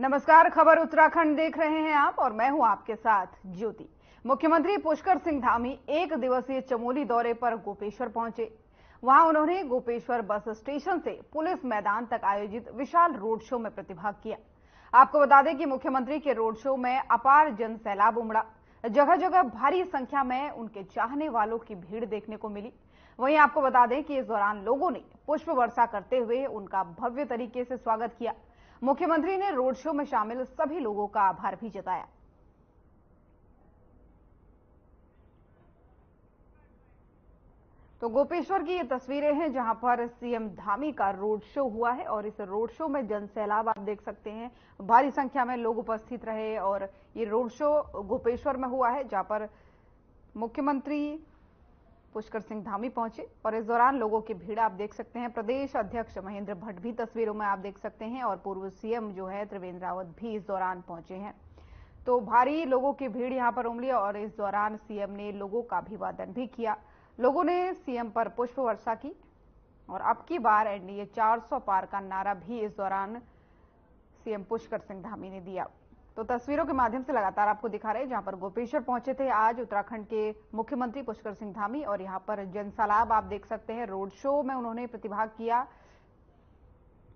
नमस्कार, खबर उत्तराखंड देख रहे हैं आप और मैं हूं आपके साथ ज्योति। मुख्यमंत्री पुष्कर सिंह धामी 1 दिवसीय चमोली दौरे पर गोपेश्वर पहुंचे। वहां उन्होंने गोपेश्वर बस स्टेशन से पुलिस मैदान तक आयोजित विशाल रोड शो में प्रतिभाग किया। आपको बता दें कि मुख्यमंत्री के रोड शो में अपार जन सैलाब उमड़ा। जगह जगह भारी संख्या में उनके चाहने वालों की भीड़ देखने को मिली। वहीं आपको बता दें कि इस दौरान लोगों ने पुष्प वर्षा करते हुए उनका भव्य तरीके से स्वागत किया। मुख्यमंत्री ने रोड शो में शामिल सभी लोगों का आभार भी जताया। तो गोपेश्वर की ये तस्वीरें हैं जहां पर सीएम धामी का रोड शो हुआ है और इस रोड शो में जनसैलाब आप देख सकते हैं। भारी संख्या में लोग उपस्थित रहे और ये रोड शो गोपेश्वर में हुआ है जहां पर मुख्यमंत्री पुष्कर सिंह धामी पहुंचे और इस दौरान लोगों की भीड़ आप देख सकते हैं। प्रदेश अध्यक्ष महेंद्र भट्ट भी तस्वीरों में आप देख सकते हैं और पूर्व सीएम जो है त्रिवेंद्र रावत भी इस दौरान पहुंचे हैं। तो भारी लोगों की भीड़ यहां पर उमड़ी और इस दौरान सीएम ने लोगों का अभिवादन भी किया। लोगों ने सीएम पर पुष्प वर्षा की और अब की बार एनडीए 400 पार का नारा भी इस दौरान सीएम पुष्कर सिंह धामी ने दिया। तो तस्वीरों के माध्यम से लगातार आपको दिखा रहे हैं जहां पर गोपेश्वर पहुंचे थे आज उत्तराखंड के मुख्यमंत्री पुष्कर सिंह धामी और यहां पर जनसैलाब आप देख सकते हैं। रोड शो में उन्होंने प्रतिभाग किया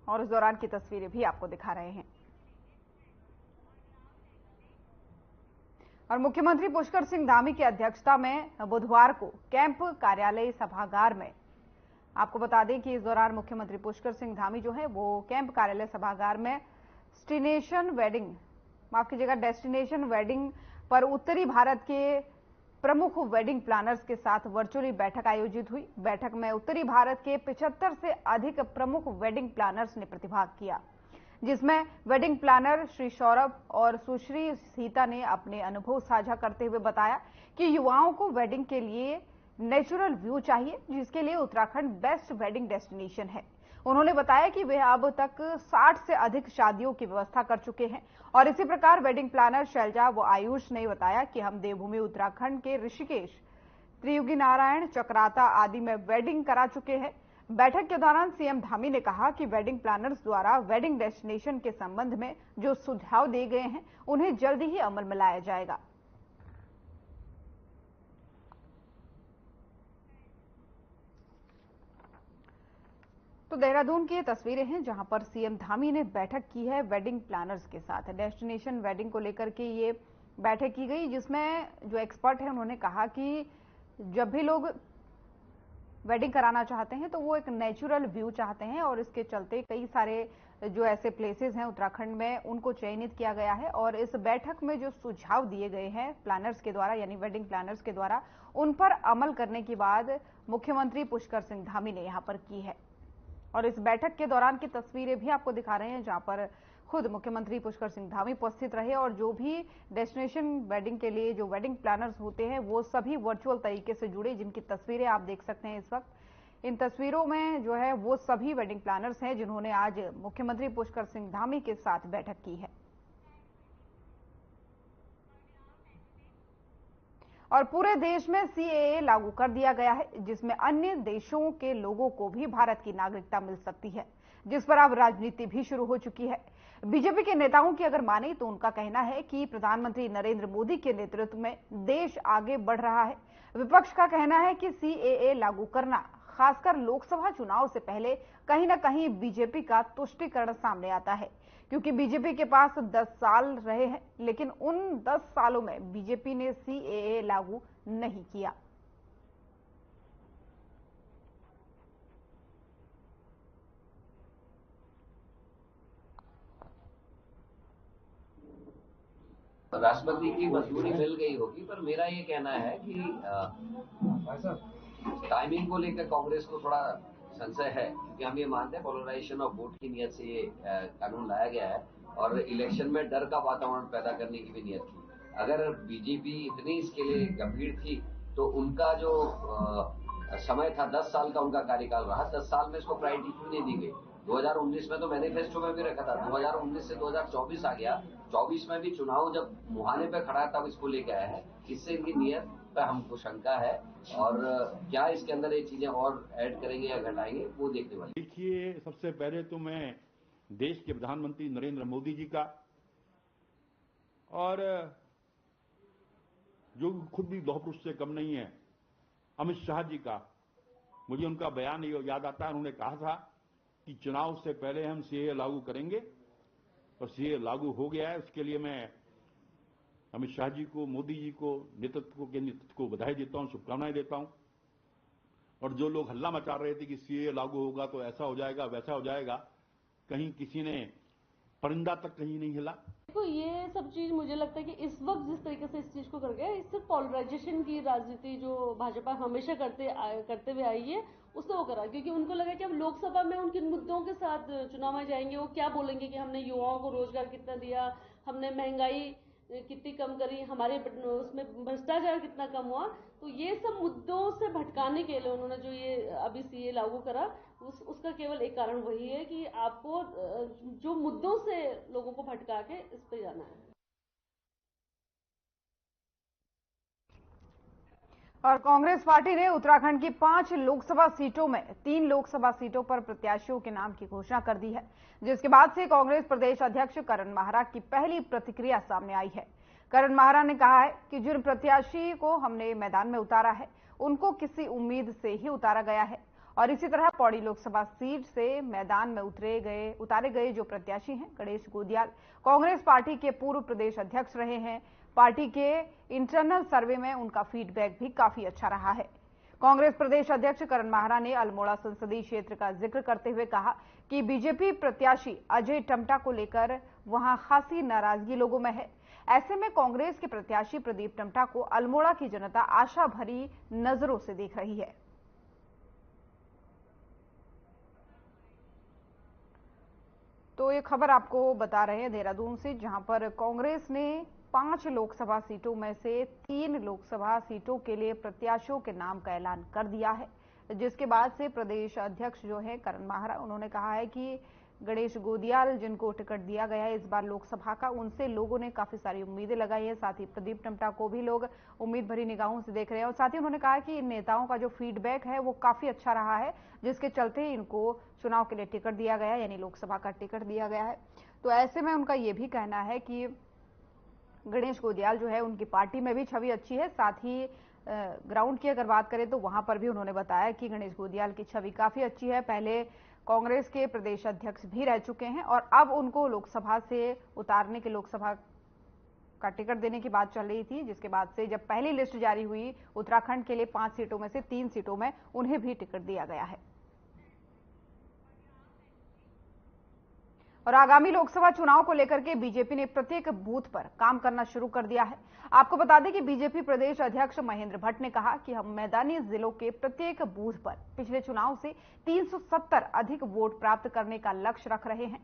और इस दौरान की तस्वीरें भी आपको दिखा रहे हैं। और मुख्यमंत्री पुष्कर सिंह धामी की अध्यक्षता में बुधवार को कैंप कार्यालय सभागार में आपको बता दें कि इस दौरान मुख्यमंत्री पुष्कर सिंह धामी जो है वो कैंप कार्यालय सभागार में डेस्टिनेशन वेडिंग पर उत्तरी भारत के प्रमुख वेडिंग प्लानर्स के साथ वर्चुअली बैठक आयोजित हुई। बैठक में उत्तरी भारत के 75 से अधिक प्रमुख वेडिंग प्लानर्स ने प्रतिभाग किया, जिसमें वेडिंग प्लानर श्री सौरभ और सुश्री सीता ने अपने अनुभव साझा करते हुए बताया कि युवाओं को वेडिंग के लिए नेचुरल व्यू चाहिए, जिसके लिए उत्तराखंड बेस्ट वेडिंग डेस्टिनेशन है। उन्होंने बताया कि वे अब तक 60 से अधिक शादियों की व्यवस्था कर चुके हैं और इसी प्रकार वेडिंग प्लानर शैलजा व आयुष ने बताया कि हम देवभूमि उत्तराखंड के ऋषिकेश, त्रियुगी नारायण, चक्राता आदि में वेडिंग करा चुके हैं। बैठक के दौरान सीएम धामी ने कहा कि वेडिंग प्लानर्स द्वारा वेडिंग डेस्टिनेशन के संबंध में जो सुझाव दिए गए हैं उन्हें जल्द ही अमल में लाया जाएगा। तो देहरादून की ये तस्वीरें हैं जहां पर सीएम धामी ने बैठक की है वेडिंग प्लानर्स के साथ। डेस्टिनेशन वेडिंग को लेकर के ये बैठक की गई, जिसमें जो एक्सपर्ट है उन्होंने कहा कि जब भी लोग वेडिंग कराना चाहते हैं तो वो एक नेचुरल व्यू चाहते हैं और इसके चलते कई सारे जो ऐसे प्लेसेस हैं उत्तराखंड में उनको चयनित किया गया है और इस बैठक में जो सुझाव दिए गए हैं प्लानर्स के द्वारा यानी वेडिंग प्लानर्स के द्वारा उन पर अमल करने के बाद मुख्यमंत्री पुष्कर सिंह धामी ने यहां पर की है। और इस बैठक के दौरान की तस्वीरें भी आपको दिखा रहे हैं जहां पर खुद मुख्यमंत्री पुष्कर सिंह धामी उपस्थित रहे और जो भी डेस्टिनेशन वेडिंग के लिए जो वेडिंग प्लानर्स होते हैं वो सभी वर्चुअल तरीके से जुड़े, जिनकी तस्वीरें आप देख सकते हैं इस वक्त। इन तस्वीरों में जो है वो सभी वेडिंग प्लानर्स हैं जिन्होंने आज मुख्यमंत्री पुष्कर सिंह धामी के साथ बैठक की है। और पूरे देश में सीएए लागू कर दिया गया है, जिसमें अन्य देशों के लोगों को भी भारत की नागरिकता मिल सकती है, जिस पर अब राजनीति भी शुरू हो चुकी है। बीजेपी के नेताओं की अगर माने तो उनका कहना है कि प्रधानमंत्री नरेंद्र मोदी के नेतृत्व में देश आगे बढ़ रहा है। विपक्ष का कहना है कि सीएए लागू करना खासकर लोकसभा चुनाव से पहले कहीं ना कहीं बीजेपी का तुष्टीकरण सामने आता है, क्योंकि बीजेपी के पास 10 साल रहे हैं, लेकिन उन 10 सालों में बीजेपी ने सीएए लागू नहीं किया। राष्ट्रपति की मंजूरी मिल गई होगी, पर मेरा ये कहना है कि टाइमिंग को लेकर कांग्रेस को थोड़ा संशय है, क्योंकि हम ये मानते हैं पोलराइजेशन ऑफ वोट की नियत से ये कानून लाया गया है और इलेक्शन में डर का वातावरण पैदा करने की भी नियत थी। अगर बीजेपी इतनी इसके लिए गंभीर थी तो उनका जो समय था 10 साल का उनका कार्यकाल रहा, 10 साल में इसको प्रायोरिटी क्यों नहीं दी गई। 2019 में तो मैनिफेस्टो में भी रखा था, 2019 से 2024 आ गया, 24 में भी चुनाव जब मुहाने पे खड़ा है तब इसको लेके आया है। इससे इनकी नियत पर हमको शंका है और क्या इसके अंदर ये चीजें और ऐड करेंगे या घटाएंगे वो देखने वाले। देखिए, सबसे पहले तो मैं देश के प्रधानमंत्री नरेंद्र मोदी जी का और जो खुद भी लौह पुरुष से कम नहीं है, अमित शाह जी का मुझे उनका बयान याद आता है। उन्होंने कहा था कि चुनाव से पहले हम सीए लागू करेंगे, और सीए लागू हो गया है। उसके लिए मैं अमित शाह जी को, मोदी जी को, नेतृत्व को बधाई देता हूं, शुभकामनाएं देता हूं। और जो लोग हल्ला मचा रहे थे कि सीए लागू होगा तो ऐसा हो जाएगा, वैसा हो जाएगा, कहीं किसी ने परिंदा तक कहीं नहीं हिला। देखो, ये सब चीज मुझे लगता है कि इस वक्त जिस तरीके से इस चीज को कर गया, इससे पोलराइजेशन की राजनीति जो भाजपा हमेशा करते हुए आई है, उससे वो करा, क्योंकि उनको लगा कि अब लोकसभा में उनके मुद्दों के साथ चुनाव में जाएंगे, वो क्या बोलेंगे कि हमने युवाओं को रोजगार कितना दिया, हमने महंगाई कितनी कम करी, हमारे उसमें भ्रष्टाचार कितना कम हुआ। तो ये सब मुद्दों से भटकाने के लिए उन्होंने जो ये अभी सीए लागू करा, उसका केवल एक कारण वही है कि आपको जो मुद्दों से लोगों को भटका के इस पे जाना है। और कांग्रेस पार्टी ने उत्तराखंड की 5 लोकसभा सीटों में 3 लोकसभा सीटों पर प्रत्याशियों के नाम की घोषणा कर दी है, जिसके बाद से कांग्रेस प्रदेश अध्यक्ष करण माहरा की पहली प्रतिक्रिया सामने आई है। करण माहरा ने कहा है कि जिन प्रत्याशी को हमने मैदान में उतारा है, उनको किसी उम्मीद से ही उतारा गया है। और इसी तरह पौड़ी लोकसभा सीट से मैदान में उतारे गए जो प्रत्याशी हैं, गणेश गोदियाल कांग्रेस पार्टी के पूर्व प्रदेश अध्यक्ष रहे हैं। पार्टी के इंटरनल सर्वे में उनका फीडबैक भी काफी अच्छा रहा है। कांग्रेस प्रदेश अध्यक्ष करण माहरा ने अल्मोड़ा संसदीय क्षेत्र का जिक्र करते हुए कहा कि बीजेपी प्रत्याशी अजय टम्टा को लेकर वहां खासी नाराजगी लोगों में है। ऐसे में कांग्रेस के प्रत्याशी प्रदीप टम्टा को अल्मोड़ा की जनता आशा भरी नजरों से देख रही है। तो ये खबर आपको बता रहे हैं देहरादून से, जहां पर कांग्रेस ने 5 लोकसभा सीटों में से 3 लोकसभा सीटों के लिए प्रत्याशियों के नाम का ऐलान कर दिया है, जिसके बाद से प्रदेश अध्यक्ष जो है करण माहरा, उन्होंने कहा है कि गणेश गोदियाल जिनको टिकट दिया गया है इस बार लोकसभा का, उनसे लोगों ने काफी सारी उम्मीदें लगाई है। साथ ही प्रदीप टम्टा को भी लोग उम्मीद भरी निगाहों से देख रहे हैं। और साथ ही उन्होंने कहा कि इन नेताओं का जो फीडबैक है वो काफी अच्छा रहा है, जिसके चलते इनको चुनाव के लिए टिकट दिया गया है, यानी लोकसभा का टिकट दिया गया है। तो ऐसे में उनका ये भी कहना है कि गणेश गोदियाल जो है उनकी पार्टी में भी छवि अच्छी है। साथ ही ग्राउंड की अगर बात करें तो वहां पर भी उन्होंने बताया कि गणेश गोदियाल की छवि काफी अच्छी है। पहले कांग्रेस के प्रदेश अध्यक्ष भी रह चुके हैं और अब उनको लोकसभा से उतारने के लोकसभा का टिकट देने की बात चल रही थी, जिसके बाद से जब पहली लिस्ट जारी हुई उत्तराखंड के लिए 5 सीटों में से 3 सीटों में उन्हें भी टिकट दिया गया है। और आगामी लोकसभा चुनाव को लेकर के बीजेपी ने प्रत्येक बूथ पर काम करना शुरू कर दिया है। आपको बता दें कि बीजेपी प्रदेश अध्यक्ष महेंद्र भट्ट ने कहा कि हम मैदानी जिलों के प्रत्येक बूथ पर पिछले चुनाव से 370 अधिक वोट प्राप्त करने का लक्ष्य रख रहे हैं।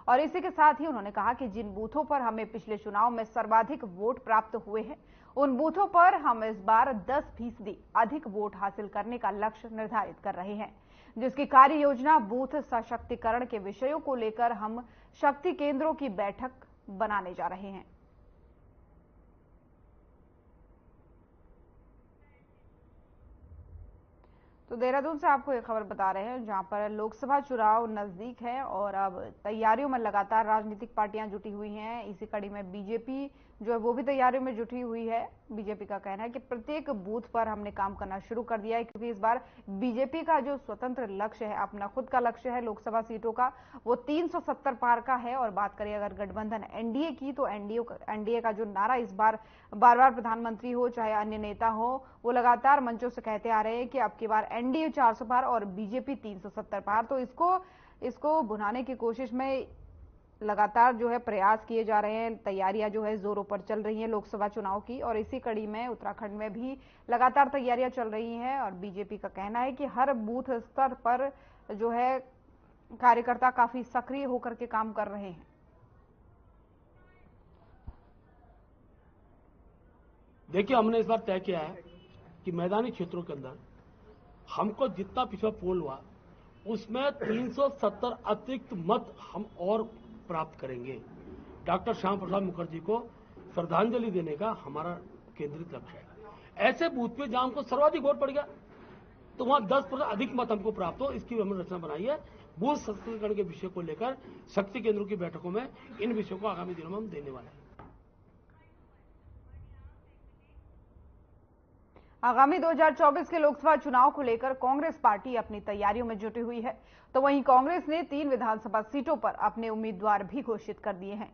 और इसी के साथ ही उन्होंने कहा कि जिन बूथों पर हमें पिछले चुनाव में सर्वाधिक वोट प्राप्त हुए हैं, उन बूथों पर हम इस बार 10% अधिक वोट हासिल करने का लक्ष्य निर्धारित कर रहे हैं, जिसकी कार्य योजना बूथ सशक्तिकरण के विषयों को लेकर हम शक्ति केंद्रों की बैठक बनाने जा रहे हैं। तो देहरादून से आपको एक खबर बता रहे हैं, जहां पर लोकसभा चुनाव नजदीक है और अब तैयारियों में लगातार राजनीतिक पार्टियां जुटी हुई हैं। इसी कड़ी में बीजेपी जो है वो भी तैयारियों में जुटी हुई है। बीजेपी का कहना है कि प्रत्येक बूथ पर हमने काम करना शुरू कर दिया है, क्योंकि इस बार बीजेपी का जो स्वतंत्र लक्ष्य है, अपना खुद का लक्ष्य है लोकसभा सीटों का, वो 370 पार का है। और बात करें अगर गठबंधन एनडीए की, तो एनडीए का जो नारा इस बार बार प्रधानमंत्री हो चाहे अन्य नेता हो, वो लगातार मंचों से कहते आ रहे हैं कि अब की बार एनडीए 400 पार और बीजेपी 370 पार। तो इसको भुनाने की कोशिश में लगातार जो है प्रयास किए जा रहे हैं। तैयारियां जो है जोरों पर चल रही हैं लोकसभा चुनाव की, और इसी कड़ी में उत्तराखंड में भी लगातार तैयारियां चल रही हैं। और बीजेपी का कहना है कि हर बूथ स्तर पर जो है कार्यकर्ता काफी सक्रिय होकर के काम कर रहे हैं। देखिए, हमने इस बार तय किया है कि मैदानी क्षेत्रों के अंदर हमको जितना पिछला पोल हुआ उसमें 370 अतिरिक्त मत हम और प्राप्त करेंगे। डॉक्टर श्याम प्रसाद मुखर्जी को श्रद्धांजलि देने का हमारा केंद्रित लक्ष्य है। ऐसे बूथ पे जहां हमको सर्वाधिक वोट पड़ गया तो वहां 10% अधिक मत हमको प्राप्त हो, इसकी हमने रचना बनाई है। बूथ सशक्तिकरण के विषय को लेकर शक्ति केंद्रों की बैठकों में इन विषयों को आगामी दिनों में हम देने वाले हैं। आगामी 2024 के लोकसभा चुनाव को लेकर कांग्रेस पार्टी अपनी तैयारियों में जुटी हुई है, तो वहीं कांग्रेस ने 3 विधानसभा सीटों पर अपने उम्मीदवार भी घोषित कर दिए हैं।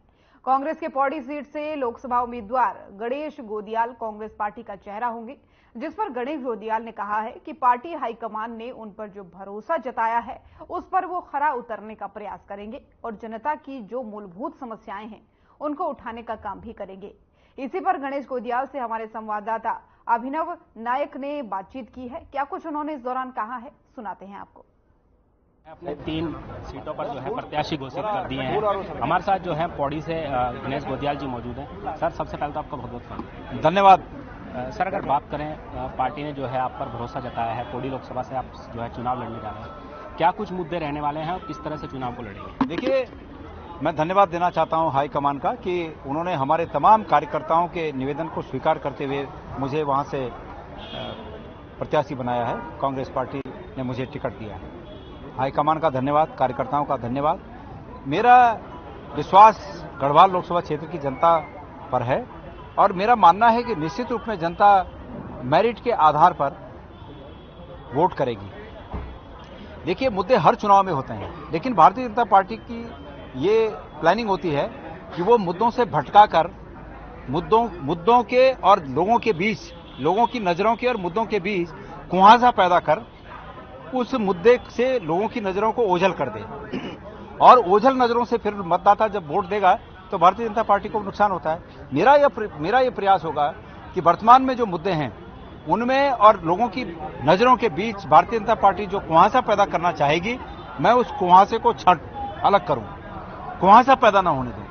कांग्रेस के पौड़ी सीट से लोकसभा उम्मीदवार गणेश गोदियाल कांग्रेस पार्टी का चेहरा होंगे, जिस पर गणेश गोदियाल ने कहा है कि पार्टी हाईकमान ने उन पर जो भरोसा जताया है उस पर वो खरा उतरने का प्रयास करेंगे और जनता की जो मूलभूत समस्याएं हैं उनको उठाने का काम भी करेंगे। इसी पर गणेश गोदियाल से हमारे संवाददाता अभिनव नायक ने बातचीत की है। क्या कुछ उन्होंने इस दौरान कहा है, सुनाते हैं आपको। अपने 3 सीटों पर जो है प्रत्याशी घोषित कर दिए हैं। हमारे साथ जो है पौड़ी से गणेश गोदियाल जी मौजूद हैं। सर, सबसे पहले तो आपका बहुत बहुत स्वागत। धन्यवाद। सर, अगर बात करें, पार्टी ने जो है आप पर भरोसा जताया है, पौड़ी लोकसभा से आप जो है चुनाव लड़ने जा रहे हैं, क्या कुछ मुद्दे रहने वाले हैं और किस तरह से चुनाव को लड़ेंगे? देखिए, मैं धन्यवाद देना चाहता हूं हाईकमान का कि उन्होंने हमारे तमाम कार्यकर्ताओं के निवेदन को स्वीकार करते हुए मुझे वहां से प्रत्याशी बनाया है। कांग्रेस पार्टी ने मुझे टिकट दिया है। हाईकमान का धन्यवाद, कार्यकर्ताओं का धन्यवाद। मेरा विश्वास गढ़वाल लोकसभा क्षेत्र की जनता पर है और मेरा मानना है कि निश्चित रूप में जनता मेरिट के आधार पर वोट करेगी। देखिए, मुद्दे हर चुनाव में होते हैं, लेकिन भारतीय जनता पार्टी की ये प्लानिंग होती है कि वो मुद्दों से भटकाकर मुद्दों के और लोगों के बीच, लोगों की नजरों के और मुद्दों के बीच कुहासा पैदा कर उस मुद्दे से लोगों की नजरों को ओझल कर दे और ओझल नजरों से फिर मतदाता जब वोट देगा तो भारतीय जनता पार्टी को नुकसान होता है। मेरा यह प्रयास होगा कि वर्तमान में जो मुद्दे हैं उनमें और लोगों की नजरों के बीच भारतीय जनता पार्टी जो कुहासा पैदा करना चाहेगी, मैं उस कुहासे को अलग करूं, कुहासा पैदा ना होने दूं,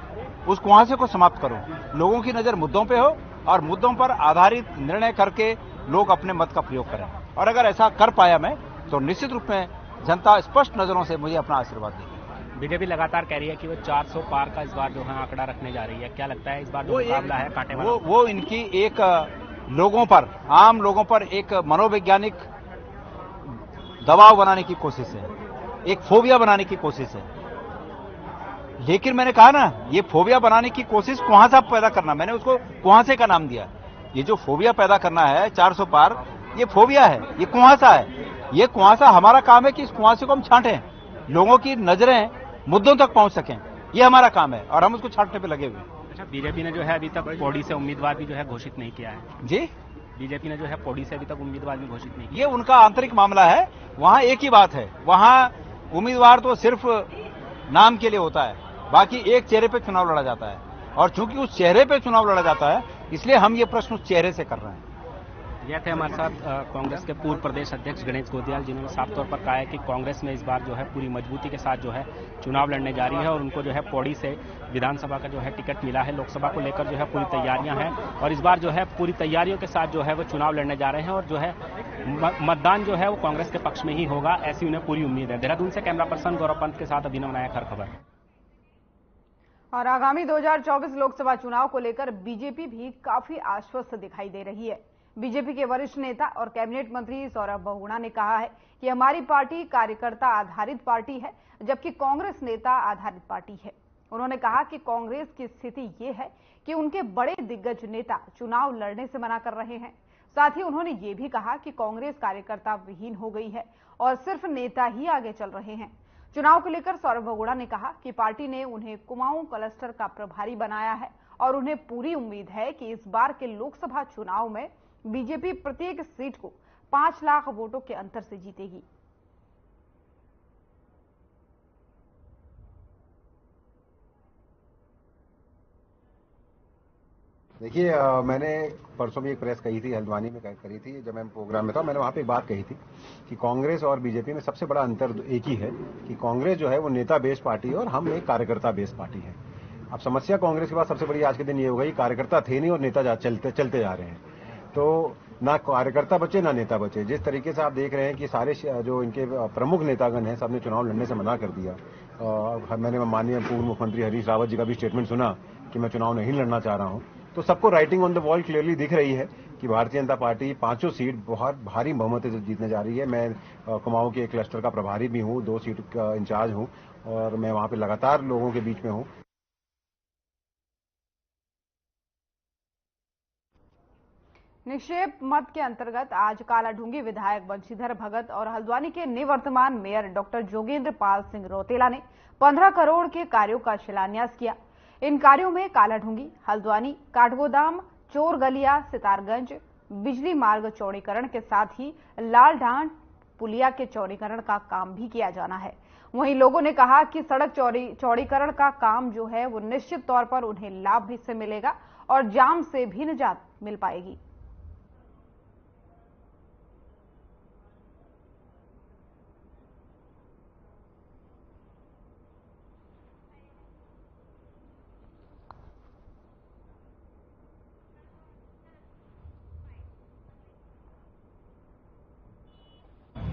उस कुहासे को समाप्त करूं। लोगों की नजर मुद्दों पे हो और मुद्दों पर आधारित निर्णय करके लोग अपने मत का प्रयोग करें। और अगर ऐसा कर पाया मैं, तो निश्चित रूप में जनता स्पष्ट नजरों से मुझे अपना आशीर्वाद देगी। बीजेपी लगातार कह रही है कि वो 400 पार का इस बार जो है आंकड़ा रखने जा रही है। क्या लगता है इस बार जो मुकाबला है कांटे वाला? वो इनकी एक लोगों पर, आम लोगों पर एक मनोवैज्ञानिक दबाव बनाने की कोशिश है, एक फोबिया बनाने की कोशिश है। लेकिन मैंने कहा ना, ये फोबिया बनाने की कोशिश कुहासा पैदा करना, मैंने उसको कुहासे का नाम दिया। ये जो फोबिया पैदा करना है 400 पार, ये फोबिया है, ये कुहासा है। ये कुहासा, हमारा काम है कि इस कुहासे को हम छांटें, लोगों की नजरें मुद्दों तक पहुंच सकें, ये हमारा काम है और हम उसको छांटने पे लगे हुए हैं। अच्छा, बीजेपी ने जो है अभी तक पौड़ी से उम्मीदवार भी जो है घोषित नहीं किया है। जी, बीजेपी ने जो है पौड़ी से अभी तक उम्मीदवार भी घोषित नहीं किया। ये उनका आंतरिक मामला है। वहां एक ही बात है, वहां उम्मीदवार तो सिर्फ नाम के लिए होता है, बाकी एक चेहरे पे चुनाव लड़ा जाता है और चूंकि उस चेहरे पे चुनाव लड़ा जाता है, इसलिए हम ये प्रश्न उस चेहरे से कर रहे हैं। यह थे हमारे साथ कांग्रेस के पूर्व प्रदेश अध्यक्ष गणेश गोदियाल, जिन्होंने साफ तौर पर कहा है कि कांग्रेस में इस बार जो है पूरी मजबूती के साथ जो है चुनाव लड़ने जा रही है और उनको जो है पौड़ी से विधानसभा का जो है टिकट मिला है। लोकसभा को लेकर जो है पूरी तैयारियां हैं और इस बार जो है पूरी तैयारियों के साथ जो है वो चुनाव लड़ने जा रहे हैं और जो है मतदान जो है वो कांग्रेस के पक्ष में ही होगा, ऐसी उन्हें पूरी उम्मीद है। देहरादून से कैमरा पर्सन गौरव पंत के साथ अभिनव नायक, हर खबर। और आगामी 2024 लोकसभा चुनाव को लेकर बीजेपी भी काफी आश्वस्त दिखाई दे रही है। बीजेपी के वरिष्ठ नेता और कैबिनेट मंत्री सौरभ बहुगुणा ने कहा है कि हमारी पार्टी कार्यकर्ता आधारित पार्टी है, जबकि कांग्रेस नेता आधारित पार्टी है। उन्होंने कहा कि कांग्रेस की स्थिति ये है कि उनके बड़े दिग्गज नेता चुनाव लड़ने से मना कर रहे हैं। साथ ही उन्होंने ये भी कहा कि कांग्रेस कार्यकर्ता विहीन हो गई है और सिर्फ नेता ही आगे चल रहे हैं। चुनाव को लेकर सौरभ बहुगुणा ने कहा कि पार्टी ने उन्हें कुमाऊं क्लस्टर का प्रभारी बनाया है और उन्हें पूरी उम्मीद है कि इस बार के लोकसभा चुनाव में बीजेपी प्रत्येक सीट को 5 लाख वोटों के अंतर से जीतेगी। देखिए, मैंने परसों भी एक प्रेस कही थी, हल्द्वानी में करी थी, जब मैं प्रोग्राम में था। मैंने वहां पे एक बात कही थी कि कांग्रेस और बीजेपी में सबसे बड़ा अंतर एक ही है कि कांग्रेस जो है वो नेता बेस्ड पार्टी है और हम एक कार्यकर्ता बेस्ड पार्टी है। अब समस्या कांग्रेस के पास सबसे बड़ी आज के दिन ये हो गई, कार्यकर्ता थे नहीं और नेता चलते जा रहे हैं, तो ना कार्यकर्ता बचे ना नेता बचे। जिस तरीके से आप देख रहे हैं कि सारे जो इनके प्रमुख नेतागण हैं सबने चुनाव लड़ने से मना कर दिया। मैंने माननीय पूर्व मुख्यमंत्री हरीश रावत जी का भी स्टेटमेंट सुना कि मैं चुनाव नहीं लड़ना चाह रहा हूं। तो सबको writing on the wall clearly दिख रही है कि भारतीय जनता पार्टी 5 सीट बहुत भारी बहुमत से जीतने जा रही है। मैं कुमाऊं के एक क्लस्टर का प्रभारी भी हूं, 2 सीट का इंचार्ज हूं और मैं वहां पे लगातार लोगों के बीच में हूं। निक्षेप मत के अंतर्गत आज कालाढूंगी विधायक बंशीधर भगत और हल्द्वानी के निवर्तमान मेयर डॉक्टर जोगेंद्र पाल सिंह रौतेला ने 15 करोड़ के कार्यों का शिलान्यास किया। इन कार्यों में कालाढूंगी, हल्द्वानी, काठगोदाम, चोरगलिया, सितारगंज बिजली मार्ग चौड़ीकरण के साथ ही लालढांड पुलिया के चौड़ीकरण का काम भी किया जाना है। वहीं लोगों ने कहा कि सड़क चौड़ीकरण का काम जो है वो निश्चित तौर पर उन्हें लाभ भी से मिलेगा और जाम से भी निजात मिल पाएगी।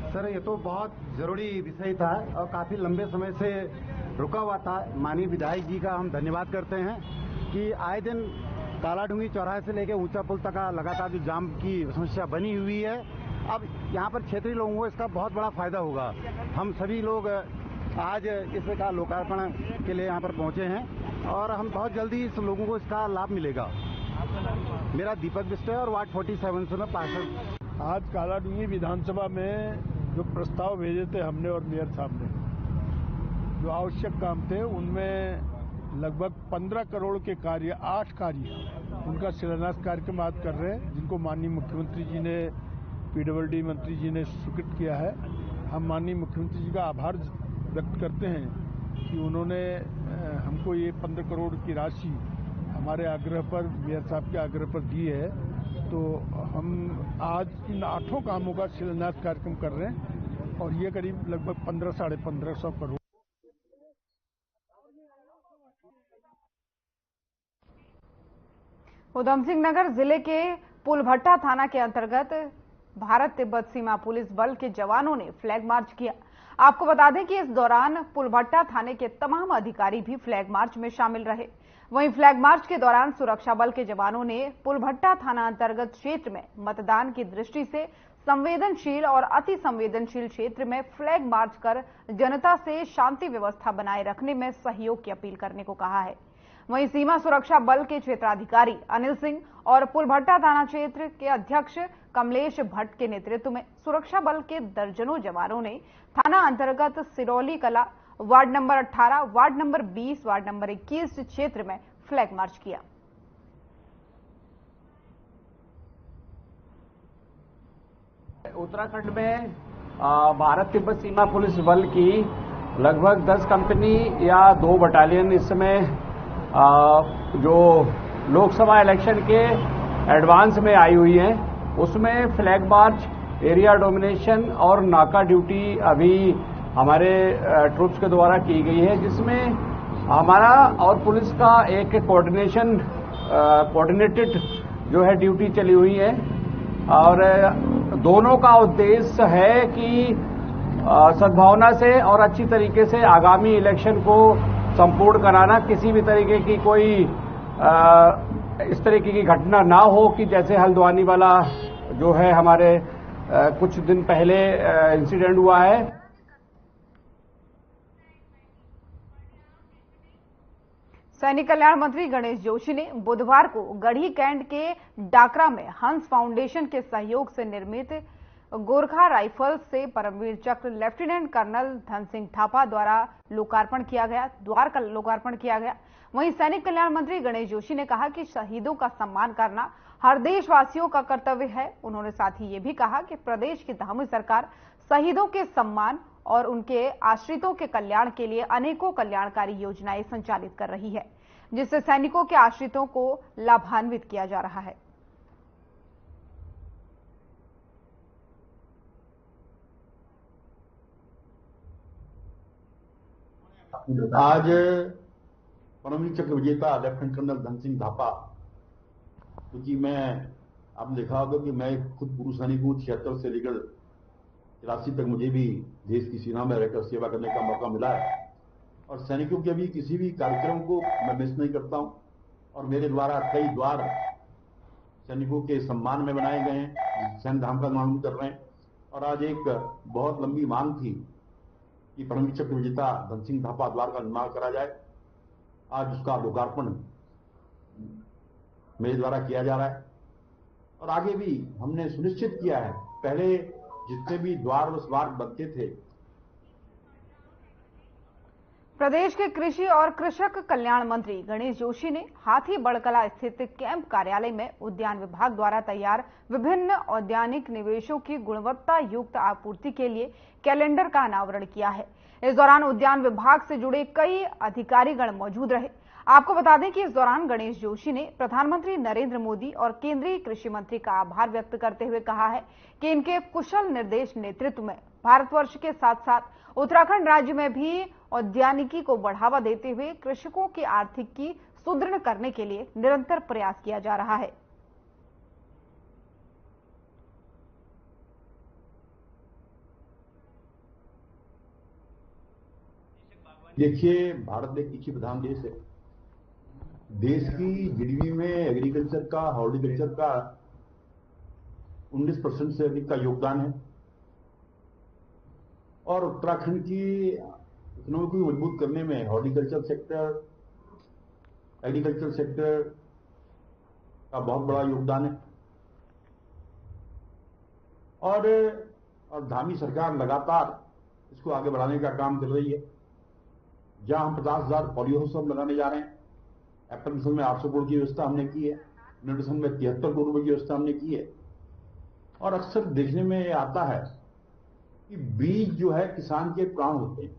सर, ये तो बहुत जरूरी विषय था और काफी लंबे समय से रुका हुआ था। माननीय विधायक जी का हम धन्यवाद करते हैं कि आए दिन कालाढूंगी चौराहे से लेकर ऊंचा पुल तक का लगातार जो जाम की समस्या बनी हुई है, अब यहाँ पर क्षेत्रीय लोगों को इसका बहुत बड़ा फायदा होगा। हम सभी लोग आज इसका लोकार्पण के लिए यहाँ पर पहुंचे हैं और हम बहुत जल्दी इस लोगों को इसका लाभ मिलेगा। मेरा दीपक बिष्ट है और वार्ड 47 से मैं पार्षद। आज कालाढूंगी विधानसभा में जो प्रस्ताव भेजे थे हमने और मेयर साहब ने, जो आवश्यक काम थे, उनमें लगभग 15 करोड़ के कार्य, 8 कार्य, उनका शिलान्यास कार्यक्रम आज कर रहे हैं, जिनको माननीय मुख्यमंत्री जी ने, पीडब्ल्यूडी मंत्री जी ने स्वीकृत किया है। हम माननीय मुख्यमंत्री जी का आभार व्यक्त करते हैं कि उन्होंने हमको ये 15 करोड़ की राशि हमारे आग्रह पर, मेयर साहब के आग्रह पर दी है। तो हम आज इन 8 कामों का शिलान्यास कार्यक्रम कर रहे हैं और ये करीब लगभग 1500 - 1550 करोड़। उधमसिंह नगर जिले के पुलभट्टा थाना के अंतर्गत भारत तिब्बत सीमा पुलिस बल के जवानों ने फ्लैग मार्च किया। आपको बता दें कि इस दौरान पुलभट्टा थाने के तमाम अधिकारी भी फ्लैग मार्च में शामिल रहे। वहीं फ्लैग मार्च के दौरान सुरक्षा बल के जवानों ने पुलभट्टा थाना अंतर्गत क्षेत्र में मतदान की दृष्टि से संवेदनशील और अति संवेदनशील क्षेत्र में फ्लैग मार्च कर जनता से शांति व्यवस्था बनाए रखने में सहयोग की अपील करने को कहा है। वहीं सीमा सुरक्षा बल के क्षेत्राधिकारी अनिल सिंह और पुलभट्टा थाना क्षेत्र के अध्यक्ष कमलेश भट्ट के नेतृत्व में सुरक्षा बल के दर्जनों जवानों ने थाना अंतर्गत सिरौली कला, ward number 18, ward number 20, ward number 21 क्षेत्र में फ्लैग मार्च किया। उत्तराखंड में भारत तिब्बत सीमा पुलिस बल की लगभग 10 कंपनी या 2 बटालियन इस समय जो लोकसभा इलेक्शन के एडवांस में आई हुई है, उसमें फ्लैग मार्च, एरिया डोमिनेशन और नाका ड्यूटी अभी हमारे ट्रूप्स के द्वारा की गई है, जिसमें हमारा और पुलिस का एक कोऑर्डिनेटेड जो है ड्यूटी चली हुई है और दोनों का उद्देश्य है कि सद्भावना से और अच्छी तरीके से आगामी इलेक्शन को संपूर्ण कराना। किसी भी तरीके की कोई इस तरीके की घटना ना हो कि जैसे हल्द्वानी वाला जो है हमारे कुछ दिन पहले इंसिडेंट हुआ है। सैनिक कल्याण मंत्री गणेश जोशी ने बुधवार को गढ़ी कैंट के डाकरा में हंस फाउंडेशन के सहयोग से निर्मित गोरखा राइफल्स से परमवीर चक्र लेफ्टिनेंट कर्नल धन सिंह थापा द्वारा लोकार्पण किया गया। वहीं सैनिक कल्याण मंत्री गणेश जोशी ने कहा कि शहीदों का सम्मान करना हर देशवासियों का कर्तव्य है। उन्होंने साथ ही ये भी कहा कि प्रदेश की धामी सरकार शहीदों के सम्मान और उनके आश्रितों के कल्याण के लिए अनेकों कल्याणकारी योजनाएं संचालित कर रही है, जिससे सैनिकों के आश्रितों को लाभान्वित किया जा रहा है। आज परमवीर चक्र विजेता लेफ्टिनेंट कर्नल धन सिंह थापा, क्योंकि आपने देखा होगा कि मैं खुद पूर्व सैनिक हूं, 76 से लेकर 83 तक मुझे भी देश की सेना में रहकर सेवा करने का मौका मिला है और सैनिकों के भी किसी भी कार्यक्रम को मैं मिस नहीं करता हूं और मेरे द्वारा कई द्वार सैनिकों के सम्मान में बनाए गए हैं, सैन्य धाम का निर्माण कर रहे हैं। और आज एक बहुत लंबी मांग थी कि परमवीर चक्र विजेता धन सिंह थापा द्वार का निर्माण करा जाए। आज उसका लोकार्पण मेरे द्वारा किया जा रहा है और आगे भी हमने सुनिश्चित किया है, पहले जितने भी द्वार उस बार बनते थे। प्रदेश के कृषि और कृषक कल्याण मंत्री गणेश जोशी ने हाथी बड़कला स्थित कैंप कार्यालय में उद्यान विभाग द्वारा तैयार विभिन्न औद्यानिक निवेशों की गुणवत्ता युक्त आपूर्ति के लिए कैलेंडर का अनावरण किया है। इस दौरान उद्यान विभाग से जुड़े कई अधिकारीगण मौजूद रहे। आपको बता दें कि इस दौरान गणेश जोशी ने प्रधानमंत्री नरेंद्र मोदी और केंद्रीय कृषि मंत्री का आभार व्यक्त करते हुए कहा है कि इनके कुशल निर्देश नेतृत्व में भारतवर्ष के साथ साथ उत्तराखंड राज्य में भी औद्यानिकी को बढ़ावा देते हुए कृषकों की आर्थिकी सुदृढ़ करने के लिए निरंतर प्रयास किया जा रहा है। देखिए, भारत एक कृषि प्रधान देश है। देश की जीडीपी में एग्रीकल्चर का, हॉर्टिकल्चर का 19% से अधिक का योगदान है और उत्तराखंड की इकोनॉमी को मजबूत करने में हॉर्टिकल्चर सेक्टर, एग्रीकल्चर सेक्टर का बहुत बड़ा योगदान है। और धामी सरकार लगातार इसको आगे बढ़ाने का काम कर रही है। जहां हम 50,000 पॉलियो हाउस लगाने जा रहे हैं, एप्पल मिशन में 800 करोड़ की व्यवस्था हमने की है, न्यूट्रिशन में 73 करोड़ रुपए की व्यवस्था हमने की है। और अक्सर देखने में आता है कि बीज जो है किसान के प्राण होते हैं।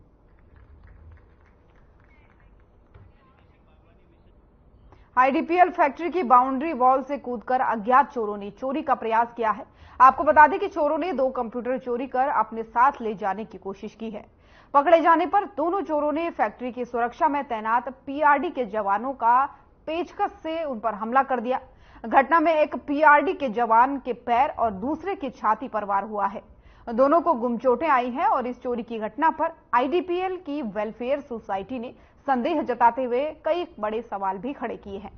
आईडीपीएल फैक्ट्री की बाउंड्री वॉल से कूदकर अज्ञात चोरों ने चोरी का प्रयास किया है। आपको बता दें कि चोरों ने 2 कंप्यूटर चोरी कर अपने साथ ले जाने की कोशिश की है। पकड़े जाने पर दोनों चोरों ने फैक्ट्री की सुरक्षा में तैनात पीआरडी के जवानों का पेचकस से उन पर हमला कर दिया। घटना में एक पीआरडी के जवान के पैर और दूसरे की छाती पर वार हुआ है। दोनों को गुमचोटें आई हैं और इस चोरी की घटना पर आईडीपीएल की वेलफेयर सोसाइटी ने संदेह जताते हुए कई बड़े सवाल भी खड़े किए हैं।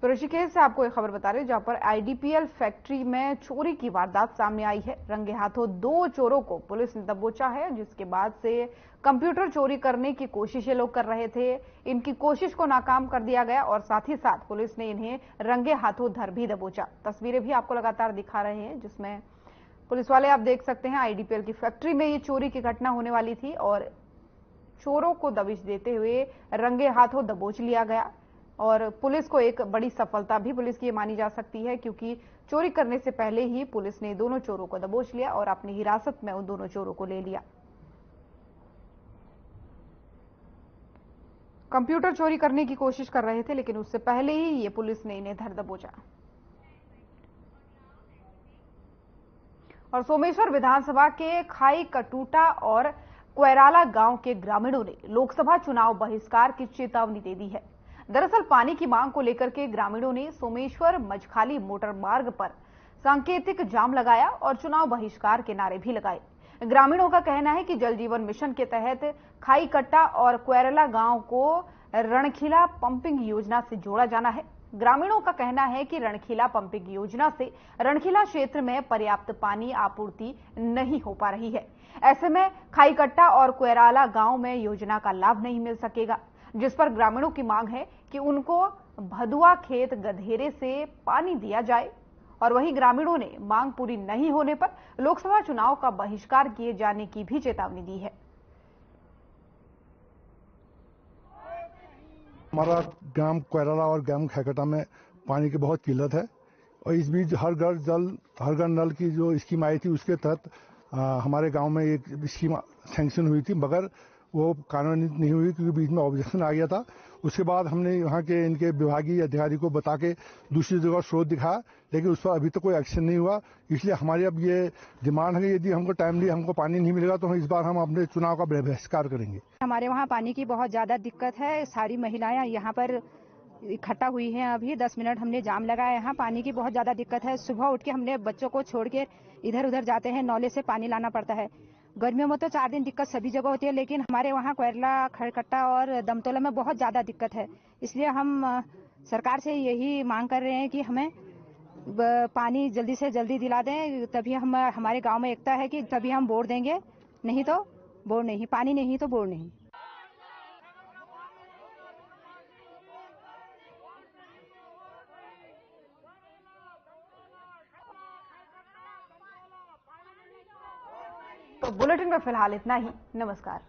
तो ऋषिकेश से आपको एक खबर बता रहे हैं जहां पर आईडीपीएल फैक्ट्री में चोरी की वारदात सामने आई है। रंगे हाथों 2 चोरों को पुलिस ने दबोचा है, जिसके बाद से कंप्यूटर चोरी करने की कोशिश ये लोग कर रहे थे। इनकी कोशिश को नाकाम कर दिया गया और साथ ही साथ पुलिस ने इन्हें रंगे हाथों धर भी दबोचा। तस्वीरें भी आपको लगातार दिखा रहे हैं जिसमें पुलिस वाले आप देख सकते हैं आईडीपीएल की फैक्ट्री में ये चोरी की घटना होने वाली थी और चोरों को दबिश देते हुए रंगे हाथों दबोच लिया गया। और पुलिस को एक बड़ी सफलता भी पुलिस की मानी जा सकती है, क्योंकि चोरी करने से पहले ही पुलिस ने दोनों चोरों को दबोच लिया और अपनी हिरासत में उन दोनों चोरों को ले लिया। कंप्यूटर चोरी करने की कोशिश कर रहे थे, लेकिन उससे पहले ही ये पुलिस ने इन्हें धर दबोचा। और सोमेश्वर विधानसभा के खाई कटूटा और कोयराला गांव के ग्रामीणों ने लोकसभा चुनाव बहिष्कार की चेतावनी दे दी है। दरअसल पानी की मांग को लेकर के ग्रामीणों ने सोमेश्वर मजखाली मोटर मार्ग पर सांकेतिक जाम लगाया और चुनाव बहिष्कार के नारे भी लगाए। ग्रामीणों का कहना है कि जल जीवन मिशन के तहत खाई कट्टा और कोयराला गांव को रणखीला पंपिंग योजना से जोड़ा जाना है। ग्रामीणों का कहना है कि रणखीला पंपिंग योजना से रणखीला क्षेत्र में पर्याप्त पानी आपूर्ति नहीं हो पा रही है। ऐसे में खाई कट्टा और कोयराला गांव में योजना का लाभ नहीं मिल सकेगा, जिस पर ग्रामीणों की मांग है कि उनको भदुआ खेत गधेरे से पानी दिया जाए। और वहीं ग्रामीणों ने मांग पूरी नहीं होने पर लोकसभा चुनाव का बहिष्कार किए जाने की भी चेतावनी दी है। हमारा ग्राम कोयराला और ग्राम खैकटा में पानी की बहुत किल्लत है और इस बीच हर घर नल की जो स्कीम आई थी उसके तहत हमारे गांव में एक स्कीम सैंक्शन हुई थी, मगर वो कानूनी नहीं हुई क्योंकि बीच में ऑब्जेक्शन आ गया था। उसके बाद हमने यहाँ के इनके विभागीय अधिकारी को बता के दूसरी जगह स्रोत दिखाया, लेकिन उस पर अभी तक कोई एक्शन नहीं हुआ। इसलिए हमारी अब ये डिमांड है कि यदि हमको टाइमली हमको पानी नहीं मिलेगा तो इस बार हम अपने चुनाव का बहिष्कार करेंगे। हमारे वहाँ पानी की बहुत ज्यादा दिक्कत है। सारी महिलाएं यहाँ पर इकट्ठा हुई हैं। अभी 10 मिनट हमने जाम लगाया। यहाँ पानी की बहुत ज्यादा दिक्कत है। सुबह उठ के हमने बच्चों को छोड़ के इधर उधर जाते हैं, नौले से पानी लाना पड़ता है। गर्मियों में तो 4 दिन दिक्कत सभी जगह होती है, लेकिन हमारे वहाँ कोयराला, खड़कट्टा और दमतोला में बहुत ज्यादा दिक्कत है। इसलिए हम सरकार से यही मांग कर रहे हैं कि हमें पानी जल्दी से जल्दी दिला दें, तभी हम हमारे गांव में एकता है कि तभी हम वोट देंगे, नहीं तो वोट नहीं, पानी नहीं तो वोट नहीं। बुलेटिन में फिलहाल इतना ही। नमस्कार।